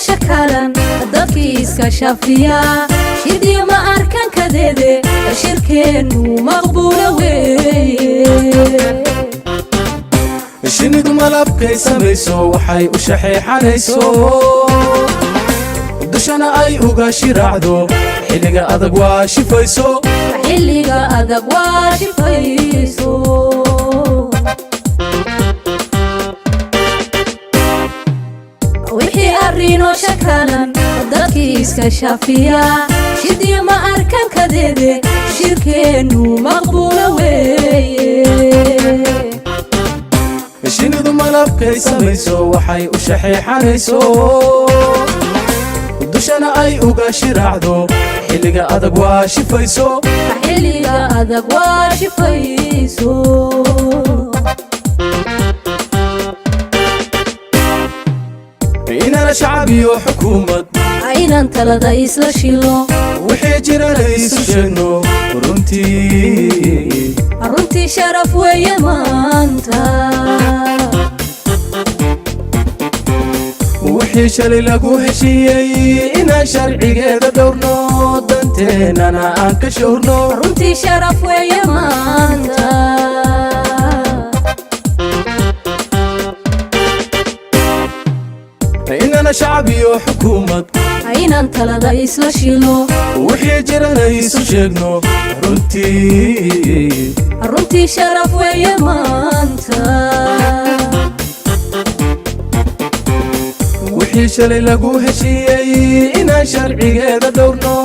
شكالا dadkiis ka shafiya shidii ma arkan kadeede shirkeenu maqbuula weeye shinidu malabkay samayso waxay u shaxeexanayso dushana ay uga shiraacdo xilliga adag waa shifayso xilliga adag waa shifayso wixii arrino shakalan dadkiis ka shafiya shidii ma arkan kadeede shirkeenu maqbuula weeye shinidu malabkay samayso waxay u shaxeexanayso dushana ay uga shiraacdo xilliga adag waa shifayso xilliga adag waa shifayso inana shacbiyo xukuumad aynan talada isla shilo wixii jirana isu sheegno runtii sharaf weeye maanta wixii shalay lagu heshiiyey inaan sharcigeeda dhowrno danteennana aan ka showrno runtii sharaf weeye maanta inana shacbiyo xukuumad aynan talada isla shilo wixii jirana isu sheegno runtii sharaf weeye maanta wixii shalay lagu heshiiyey inaan sharcigeeda dhowrno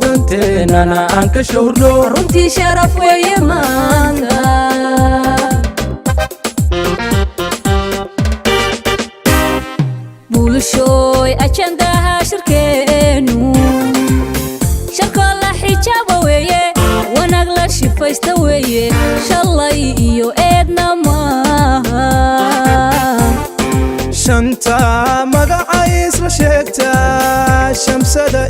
danteennana aan ka showrno runtii sharaf weeye maanta bulshooy ajandaha shirkeenu sharkoo la xijaabo weeye wanaag la shifaysta weeye shalay iyo eedna maaha shanta magacay isla sheegtaa shamsada